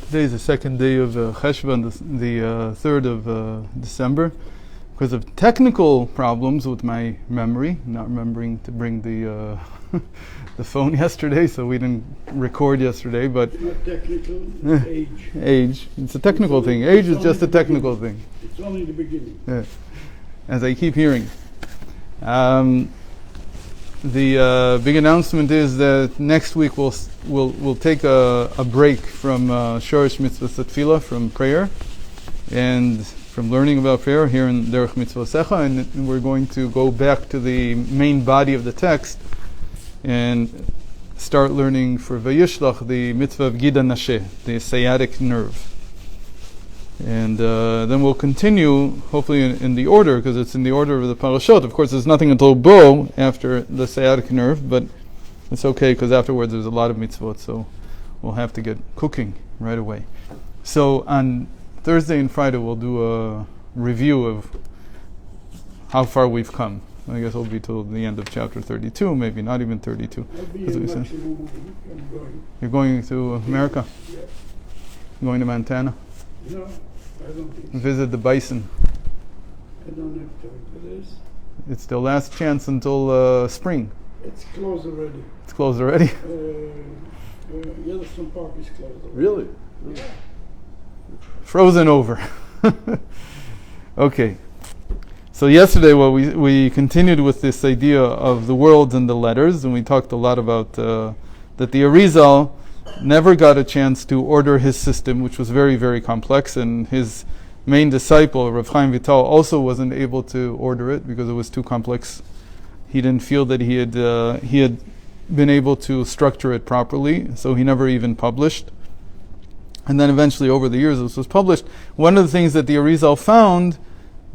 Today is the second day of Cheshvan, the 3rd of December. Because of technical problems with my memory, not remembering to bring the the phone yesterday, so we didn't record yesterday. But it's not technical, age. Age. It's a technical thing. Age is just a technical thing. It's only the beginning. Yeah. As I keep hearing. The big announcement is that next week we'll take a break from Shorish Mitzvah Tefillah, from prayer, and from learning about prayer here in Derech Mitzvah Secha, and we're going to go back to the main body of the text and start learning for Vayishlach the mitzvah of Gida Nasheh, the sciatic nerve. And then we'll continue, hopefully in the order, because it's in the order of the parashot. Of course, there's nothing until Bo after the sciatic nerve, but it's okay, because afterwards there's a lot of mitzvot, so we'll have to get cooking right away. So on Thursday and Friday we'll do a review of how far we've come. I guess it'll be till the end of chapter 32, maybe not even 32. You're going to America? Yeah. Going to Montana? No, I don't think so. Visit the bison. I don't have time for this. It's the last chance until spring. It's closed already. It's closed already? Yellowstone Park is closed already. Really? Yeah. Frozen over. Okay. So yesterday, we continued with this idea of the worlds and the letters, and we talked a lot about that the Arizal never got a chance to order his system, which was very, very complex, and his main disciple, Rav Chaim Vital, also wasn't able to order it because it was too complex. He didn't feel that he had been able to structure it properly, so he never even published. And then eventually, over the years, this was published. One of the things that the Arizal found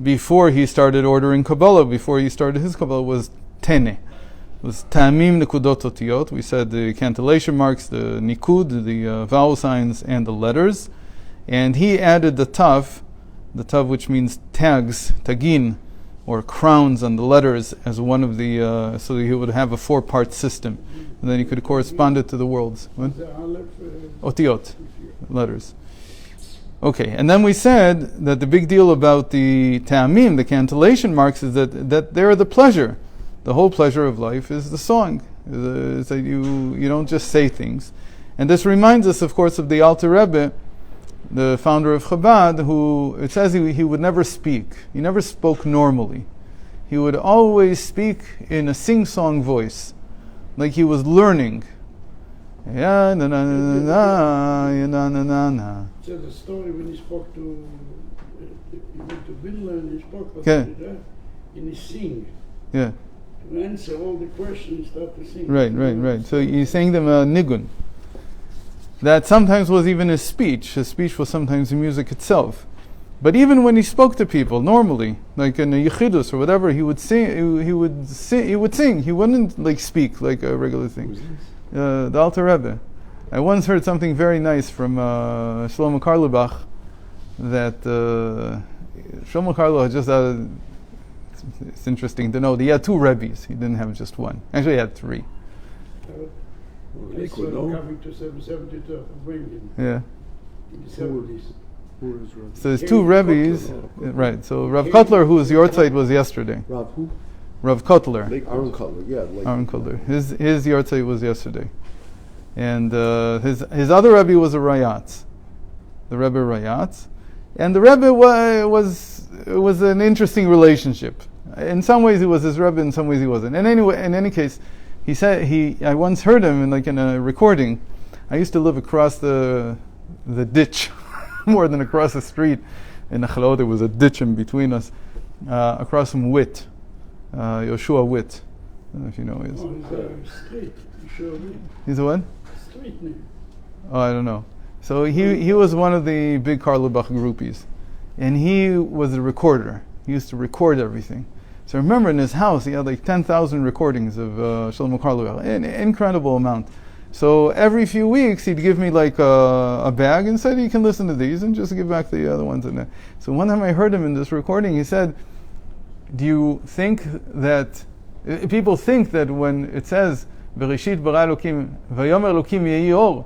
before he started ordering Kabbalah, before he started his Kabbalah, was Tene. It was Ta'amim Nekudot Otiyot. We said the cantillation marks, the Nikud, the vowel signs, and the letters. And he added the Tav which means tags, tagin, or crowns on the letters, as one of the, so that he would have a 4-part system. And then he could correspond it to the worlds. What? The Aleph, Otiyot, letters. Okay, and then we said that the big deal about the ta'amim, the cantillation marks, is that they're the pleasure. The whole pleasure of life is the song. Is that you don't just say things. And this reminds us, of course, of the Alter Rebbe, the founder of Chabad, who, it says he would never speak. He never spoke normally. He would always speak in a sing-song voice, like he was learning. Ya na na na na, ya na na na na. So the story when he spoke to, he went to Finland and he spoke about Okay. it, and he sing. Yeah, To answer all the questions, he started to sing. right. So you sang them a nigun. That sometimes was even his speech. His speech was sometimes the music itself. But even when he spoke to people normally, like in a Chassidus or whatever, he would sing. He would sing. He wouldn't like speak like a regular thing. The Alter Rebbe. I once heard something very nice from Shlomo Karlebach, that Shlomo Karlebach just it's interesting to know that he had 2 Rebbes. He didn't have just one. Actually, he had 3. I saw him coming to 772 of bringing Yeah. in the 70s. Who is Rav? So there's 2 Rebbes. Right. So Rav Kotler, whose Yortzeit was yesterday. Rav who? Rav Kotler. Aaron Cutler, yeah. Aaron Kotler. His Yortzeit was yesterday. And his other Rebbe was a Rayatz. The Rebbe Rayatz. And the Rebbe was an interesting relationship. In some ways he was his Rebbe, in some ways he wasn't. And anyway, in any case, he said I once heard him in a recording. I used to live across the ditch, more than across the street. In Achalot, there was a ditch in between us, across from Witt, Yoshua Witt. I don't know if you know his. Oh, he's a street. You sure me? He's a what? Street name. Oh, I don't know. So he was one of the big Karlebach groupies, and he was a recorder. He used to record everything. So I remember in his house he had like 10,000 recordings of Shlomo Karlebach, an incredible amount. So every few weeks he'd give me like a bag and said, "You can listen to these and just give back the other ones." And so one time I heard him in this recording. He said, "Do you think that people think that when it says Bereshit bara Elokim, Vayomer Elokim yehi or,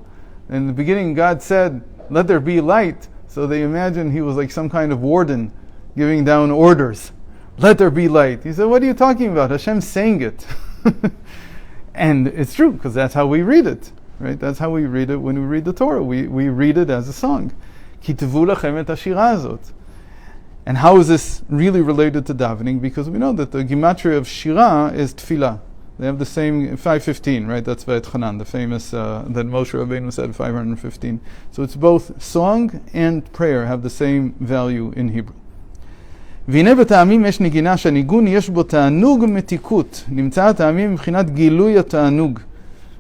in the beginning God said let there be light. So they imagine he was like some kind of warden giving down orders. Let there be light. He said, what are you talking about? Hashem's saying it. And it's true, because that's how we read it. Right? That's how we read it when we read the Torah. We read it as a song. Kitvu lachem et hashira hazot. And how is this really related to davening? Because we know that the gematria of shira is tefillah. They have the same 515, right? That's Vayetchanan, the famous that Moshe Rabbeinu said 515. So it's both song and prayer have the same value in Hebrew. והנה בטעמים יש נגינה שהניגון יש בו תענוג מתיקות. נמצא הטעמים מבחינת גילוי התענוג.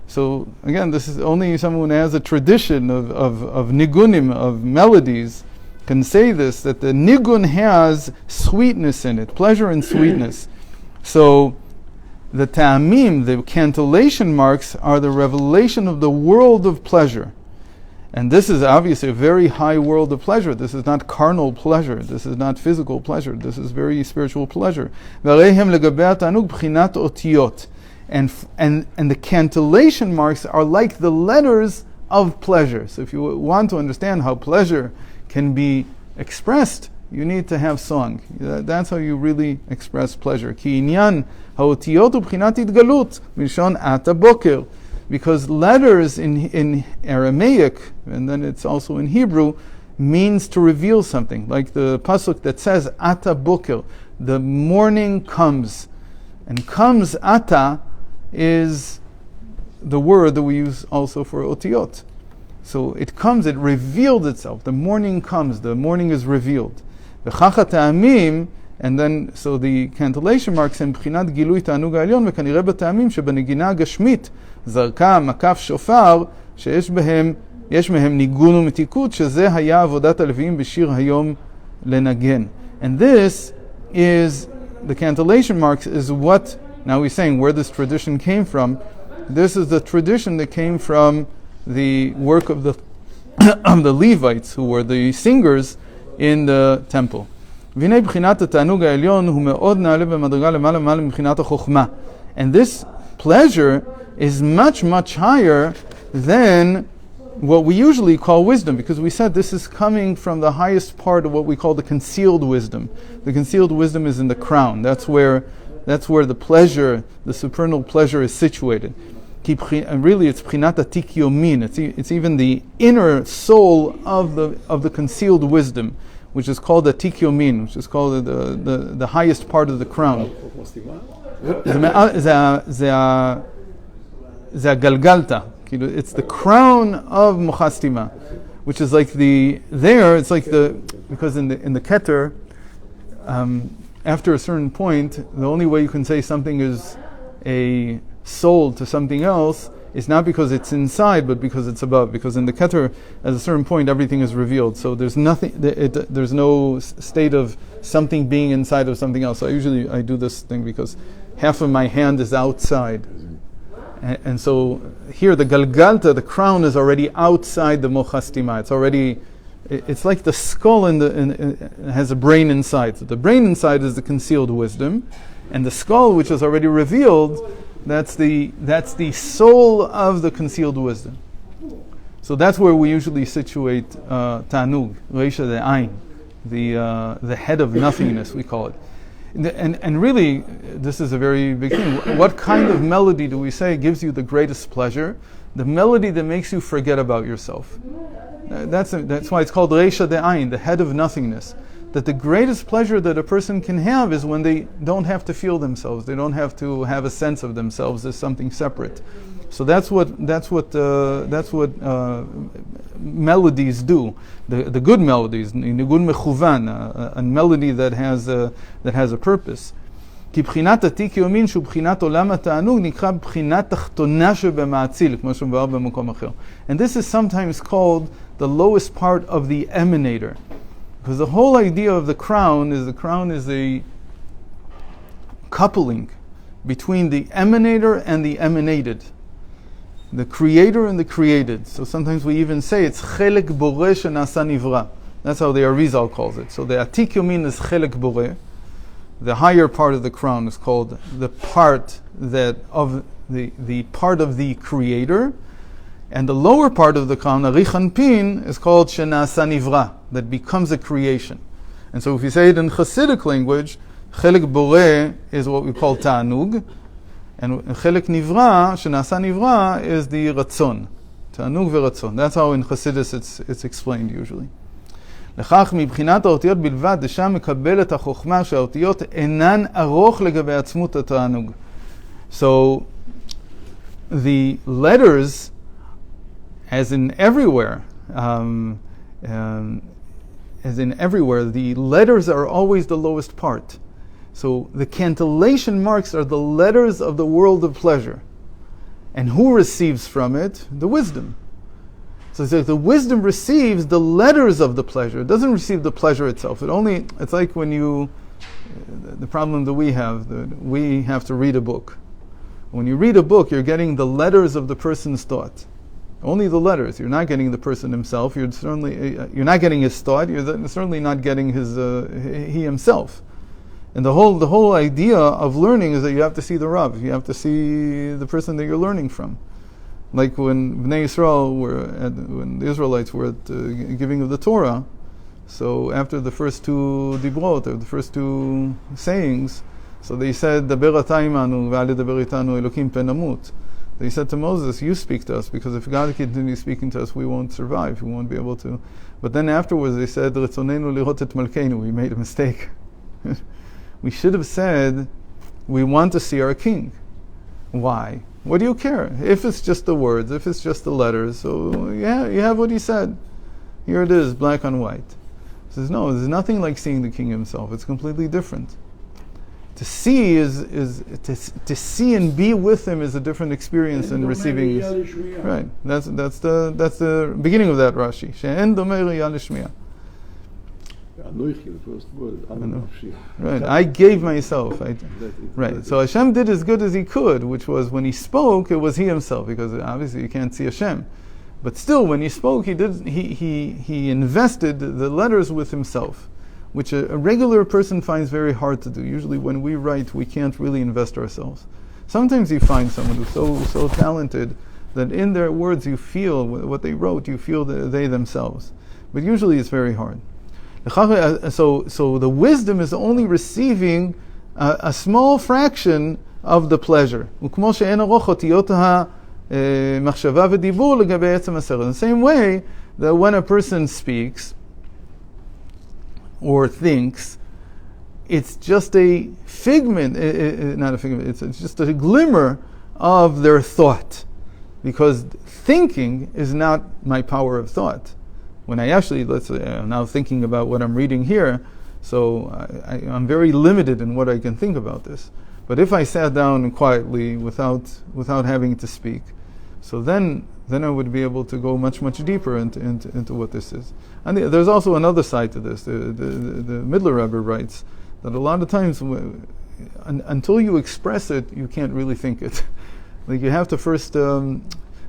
So again, this is only someone who has a tradition of nigunim, of melodies, can say this, that the nigun has sweetness in it, pleasure and sweetness. So the ta'amim, the cantillation marks, are the revelation of the world of pleasure. And this is obviously a very high world of pleasure. This is not carnal pleasure. This is not physical pleasure. This is very spiritual pleasure. And the cantillation marks are like the letters of pleasure. So if you want to understand how pleasure can be expressed, you need to have song. That's how you really express pleasure. Ki inyan haotiyot ubchinat idgalut mishon ata boker. Because letters in Aramaic, and then it's also in Hebrew, means to reveal something. Like the pasuk that says ata boker, the morning comes. And comes ata is the word that we use also for otiyot. So it comes, it revealed itself. The morning comes, the morning is revealed. V'chacha ta'amim, and then, so the cantillation marks in b'chinat gilui ta'anug ha'elyon, וכנראה בטעמים שבנגינה הגשמית, זרקה, מקף, שופר, שיש מהם ניגון ומתיקות, שזה היה עבודת הלוויים בשיר היום לנגן. And this is, the cantillation marks is what, now we're saying where this tradition came from. This is the tradition that came from the work of the of the Levites, who were the singers in the temple. והנה בחינת התענוג העליון הוא מאוד נעלה במדרגה למעלה מעלה מבחינת החוכמה. And this pleasure is much, much higher than what we usually call wisdom, because we said this is coming from the highest part of what we call the concealed wisdom. The concealed wisdom is in the crown. That's where the pleasure, the supernal pleasure, is situated. And really, it's b'chinat atik yomin. It's even the inner soul of the concealed wisdom, which is called atik yomin, which is called the highest part of the crown. It's the crown of Mochastima, which is like because in the Keter, after a certain point, the only way you can say something is a soul to something else is not because it's inside, but because it's above. Because in the Keter, at a certain point, everything is revealed. So there's nothing. There's no state of something being inside of something else. So I do this thing because half of my hand is outside, and so here the Galgalta, the crown, is already outside the Mochastima. It's like the skull has a brain inside. So the brain inside is the concealed wisdom, and the skull, which is already revealed, that's the soul of the concealed wisdom. So that's where we usually situate Tanug, Reisha De'ain, the head of nothingness, we call it. And really, this is a very big thing. What kind of melody do we say gives you the greatest pleasure? The melody that makes you forget about yourself. That's why it's called Reisha De'ain, the head of nothingness. That the greatest pleasure that a person can have is when they don't have to feel themselves. They don't have to have a sense of themselves as something separate. So that's what melodies do. The good melodies, nigun mechuvan, a melody that has a purpose. כי בחינת עתיק יומין שהוא בחינת עולם התענוג נקרא בחינת תחתונה שבמאציל, כמו שמבואר במקום אחר. And this is sometimes called the lowest part of the emanator. Because the whole idea of the crown is a coupling between the emanator and the emanated. The creator and the created. So sometimes we even say it's chelek boreh shenasa nivra. That's how the Arizal calls it. So the atik yomin is chelek boreh. The higher part of the crown is called the part that of the part of the creator, And the lower part of the crown, Arich Pin, is called Shenasa Nivra, that becomes a creation. And so if you say it in Chassidic language, Chelik Boreh is what we call Ta'anug, and Chelik Nivra, Shenasa Nivra, is the Ratzon. Ta'anug ve'Ratzon. That's how in Chassidus it's explained usually. לכך מבחינת האותיות בלבד, דשם מקבל את החוכמה שהאותיות אינן ארוך לגבי עצמות התענוג. So, the letters, as in everywhere, the letters are always the lowest part. So, the cantillation marks are the letters of the world of pleasure. And who receives from it? The wisdom. So it's like the wisdom receives the letters of the pleasure. It doesn't receive the pleasure itself. It's like when the problem that we have to read a book. When you read a book, you're getting the letters of the person's thought. Only the letters. You're not getting the person himself. You're not getting his thought. You're certainly not getting he himself. And the whole idea of learning is that you have to see the Rav. You have to see the person that you're learning from. Like when Bnei Yisrael when the Israelites were at the giving of the Torah, so after the first two dibrot, or the first two sayings, so they said, Daber ata imanu ve'al daber itanu Elokim pen namut. They said to Moses, you speak to us, because if God continues speaking to us, we won't survive, we won't be able to. But then afterwards they said, Retzonenu lirot et malkeinu, we made a mistake. We should have said, we want to see our king. Why? What do you care? If it's just the words, if it's just the letters, so yeah, you have what he said. Here it is, black on white. He says, no, there's nothing like seeing the king himself. It's completely different. To see to see and be with him is a different experience than receiving. Right. That's the beginning of that Rashi. She'en domei riyah lishmiya. The first word. Right, I gave myself. Right, so Hashem did as good as he could, which was when he spoke, it was he himself, because obviously you can't see Hashem. But still, when he spoke, he invested the letters with himself, which a regular person finds very hard to do. Usually when we write, we can't really invest ourselves. Sometimes you find someone who's so talented that in their words you feel what they wrote, you feel they themselves. But usually it's very hard. So the wisdom is only receiving a small fraction of the pleasure. In the same way that when a person speaks or thinks, it's just a figment, not a figment, it's just a glimmer of their thought. Because thinking is not my power of thought. When I actually, let's say, I'm now thinking about what I'm reading here, so I'm very limited in what I can think about this. But if I sat down quietly without having to speak, so then I would be able to go much deeper into what this is. And there's also another side to this. The Midler Rebbe writes that a lot of times, until you express it, you can't really think it. Like you have to first.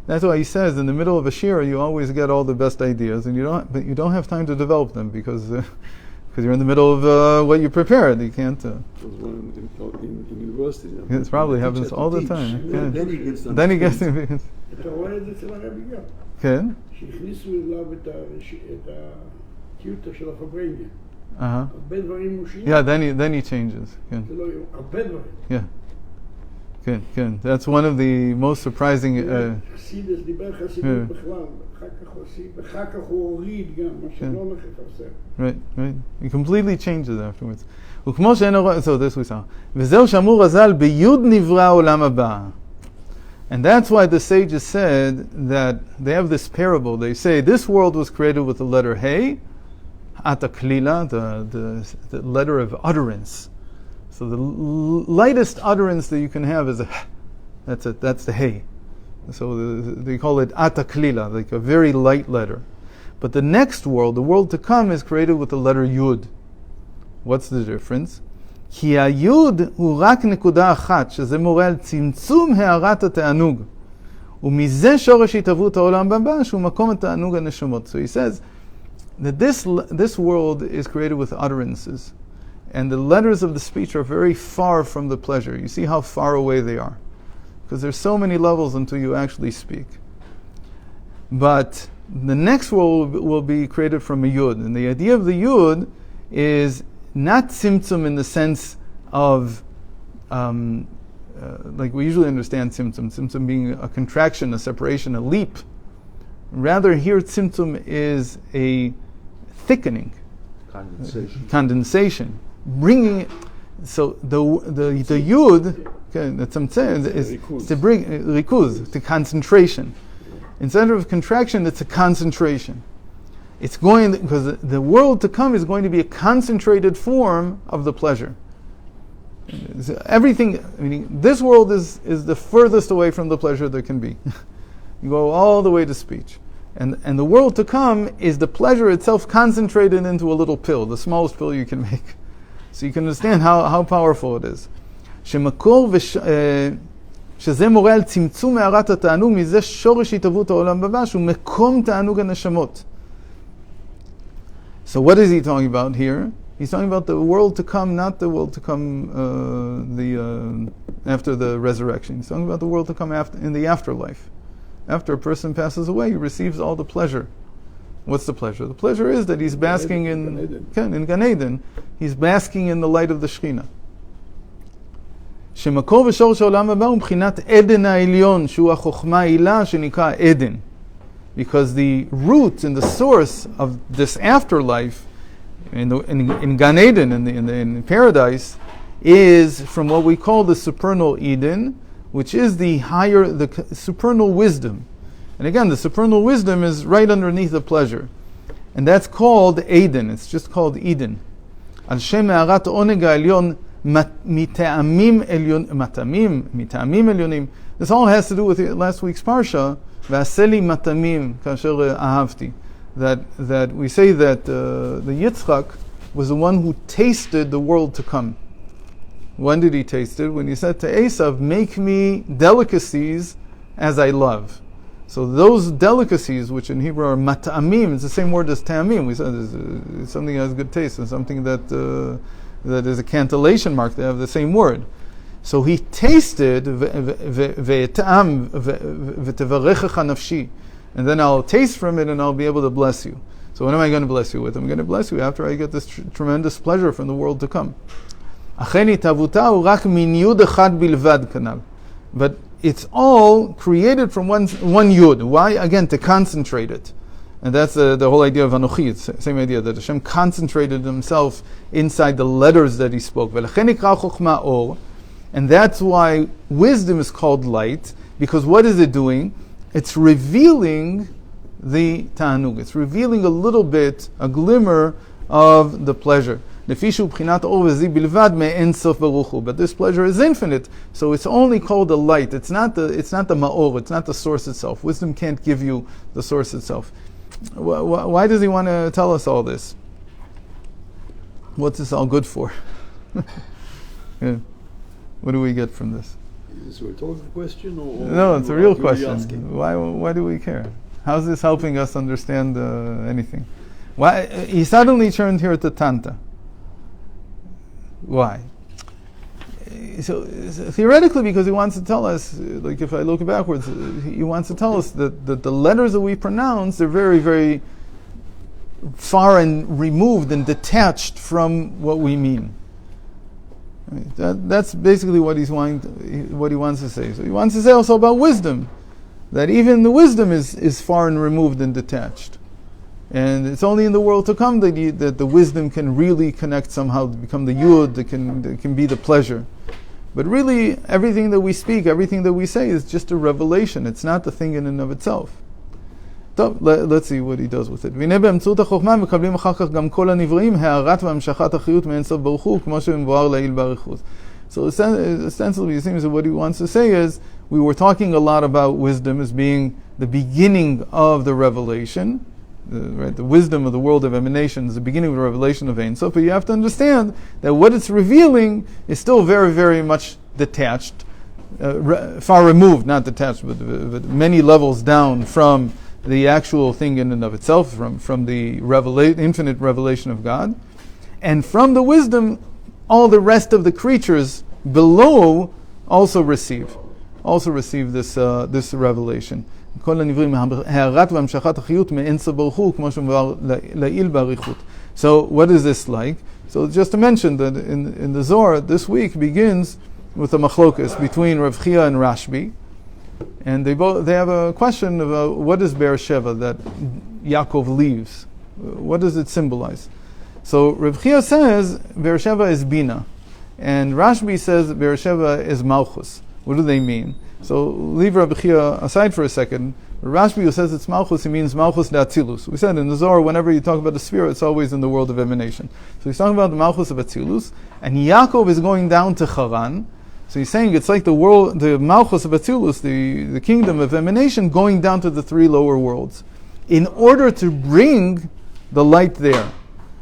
That's why he says in the middle of a shira you always get all the best ideas, and you don't have time to develop them because you're in the middle of what you prepared. You can't. In university. It probably happens all the time. Yeah. Then he gets. אתה רואה את זה אצל הרבי גם. כן. שהכניסו אליו את הטיוטה של הפברניה. הרבה דברים מושיים. Yeah, then he changes. כן. זה לא הרבה דברים. Yeah. כן. That's one of the most surprising. חסידס דיבר חסידות בכלל. אחר כך הוא הוריד גם, מה שלא הולך לפרסם. Right. He completely changes afterwards. וכמו שאין הוראה, so this we saw. וזהו שאמרו רז"ל, ביוד נברא העולם הבא. And that's why the sages said that they have this parable. They say this world was created with the letter Hey, Ataklila, the letter of utterance. So the lightest utterance that you can have is that's it. That's the Hey. So they call it Ataklila, like a very light letter. But the next world, the world to come, is created with the letter Yud. What's the difference? כי היוד הוא רק נקודה אחת, שזה מורה על צמצום הערת התענוג. ומזה שורש התהוות העולם הבא, שהוא מקום התענוג הנשמות. So he says that this world is created with utterances. And the letters of the speech are very far from the pleasure. You see how far away they are. Because there's so many levels until you actually speak. But the next world will be created from a yud. And the idea of the yud is not tzimtzum in the sense of, like we usually understand tzimtzum being a contraction, a separation, a leap. Rather, here tzimtzum is a thickening, condensation, bringing it. So the yud, okay, that's what I'm saying, is to bring rikuz, to concentration. Instead of contraction, it's a concentration. It's going, because the world to come is going to be a concentrated form of the pleasure. Everything, meaning this world is the furthest away from the pleasure there can be. You go all the way to speech. And the world to come is the pleasure itself concentrated into a little pill, the smallest pill you can make. So you can understand how powerful it is. שזה מורה על צמצום מערת התענוג מזה שורש התהוות העולם הבא שהוא מקום תענוג הנשמות. So what is he talking about here? He's talking about the world to come, not the world to come after the resurrection. He's talking about the world to come in the afterlife. After a person passes away, he receives all the pleasure. What's the pleasure? The pleasure is that he's basking in Gan Eden. He's basking in the light of the Shekhinah. שמקור ושורש העולם הבא הוא מבחינת עדן העליון, שהוא החוכמה העילה שנקרא עדן. Because the root and the source of this afterlife in Gan Eden, in paradise, is from what we call the supernal Eden, which is the supernal wisdom. And again, the supernal wisdom is right underneath the pleasure. And that's called Eden. It's just called Eden. על שם מערת העונג העליון מטעמים עליונים. This all has to do with last week's parsha, ועשה לי מטעמים כאשר אהבתי. That we say that the Yitzchak was the one who tasted the world to come. When did he taste it? When he said to Esav, make me delicacies as I love. So those delicacies, which in Hebrew are mat'amim, it's the same word as ta'amim. We said it's something that has good taste, and something that is a cantillation mark. They have the same word. So he tasted ve'eta'am ve'tevarechecha nafshi, and then I'll taste from it and I'll be able to bless you. So what am I going to bless you with? I'm going to bless you after I get this tremendous pleasure from the world to come. But it's all created from one yud. Why? Again, to concentrate it. And that's the whole idea of Anochi. It's the same idea that Hashem concentrated himself inside the letters that he spoke. And that's why wisdom is called light, because what is it doing? It's revealing the ta'anug. It's revealing a little bit, a glimmer of the pleasure. But this pleasure is infinite, so it's only called the light. It's not the ma'or. It's not the source itself. Wisdom can't give you the source itself. Why does he want to tell us all this? What's this all good for? Yeah. What do we get from this? Is this a rhetorical question, or no? It's a real really question. asking? Why do we care? How's this helping us understand anything? Why he suddenly turned here to Tanta? Why? So theoretically, because he wants to tell us, like if I look backwards, he wants to tell us that the letters that we pronounce are very, very far and removed and detached from what we mean. That's basically what he wants to say. So he wants to say also about wisdom, that even the wisdom is far and removed and detached. And it's only in the world to come that the wisdom can really connect somehow, to become the yud, that can be the pleasure. But really, everything that we speak, everything that we say is just a revelation. It's not the thing in and of itself. So, let's see what he does with it. והנה באמצעות החוכמה מקבלים אחר כך גם כל הנבראים הערת והמשכת החיות מאין סוף ברוך הוא, כמו שמבואר לעיל באריכות. So ostensibly, it seems that what he wants to say is, we were talking a lot about wisdom as being the beginning of the revelation. The wisdom of the world of emanation is the beginning of the revelation of Ein Sof, but you have to understand that what it's revealing is still very, very much detached, far removed, not detached, but many levels down from the actual thing in and of itself, from the infinite revelation of God, and from the wisdom, all the rest of the creatures below also receive this revelation. כל הנבראים, הערת והמשכת החיות מאין סוף ברוך הוא, כמו שמובהר לעיל באריכות. So what is this like? So just to mention that in the Zohar, this week begins with a machlokas between Rav Chia and Rashbi. And they have a question about what is Beersheba that Yaakov leaves? What does it symbolize? So Rav Chia says Beersheba is Bina. And Rashbi says Beersheba is Malchus. What do they mean? So leave Rabbi Chia aside for a second. Rashbi, who says it's Malchus, he means Malchus de Atzilus. We said in the Zohar, whenever you talk about the spirit, it's always in the world of emanation. So he's talking about the Malchus of Atzilus, and Yaakov is going down to Haran. So he's saying it's like the world, the Malchus of Atzilus, the kingdom of emanation, going down to the three lower worlds, in order to bring the light there.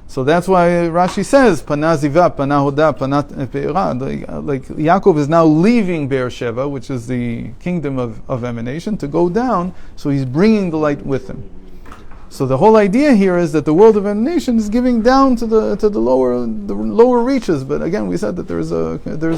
So that's why Rashi says, Pana Ziva, Pana Hoda, Pana Pe'era. Like Yaakov is now leaving Beersheba, which is the kingdom of emanation, to go down, so he's bringing the light with him. So the whole idea here is that the world of emanation is giving down to the lower reaches. But again, we said that there's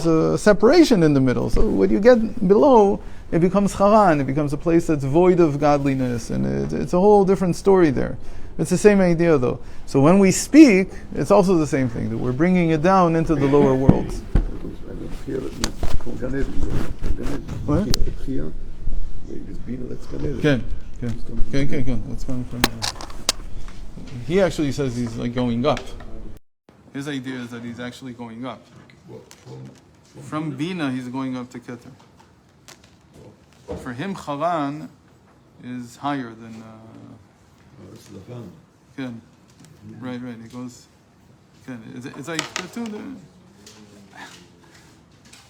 a separation in the middle. So when you get below, it becomes Haran, it becomes a place that's void of godliness, and it's a whole different story there. It's the same idea though. So when we speak, it's also the same thing, that we're bringing it down into the lower worlds. What? Okay. That's coming from. He actually says he's like going up. His idea is that he's actually going up. From Bina, he's going up to Keter. For him, Haran is higher than. It's the fun. Good. Right. It goes. Good. It's like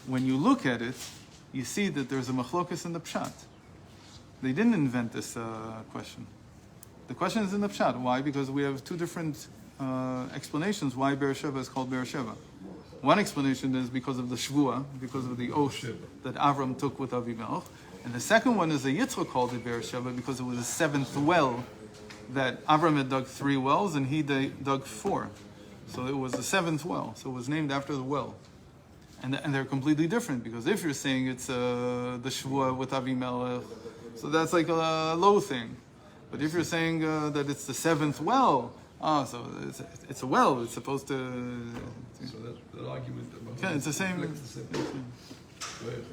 when you look at it, you see that there's a machlokas in the pshat. They didn't invent this question. The question is in the pshat. Why? Because we have two different explanations why Beersheba is called Beersheba. One explanation is because of the shvua, because of the oath that Avram took with Avimelech, and the second one is that Yitzchak called it Beersheba because it was the seventh well. That Avram had dug 3 wells and he dug 4. So it was the 7th well. So it was named after the well. And they're completely different, because if you're saying it's the Shvuah with Avimelech, so that's like a low thing. But if you're saying that it's the 7th well, so it's a well, it's supposed to... So that argument about... Yeah, it's the same. Go ahead.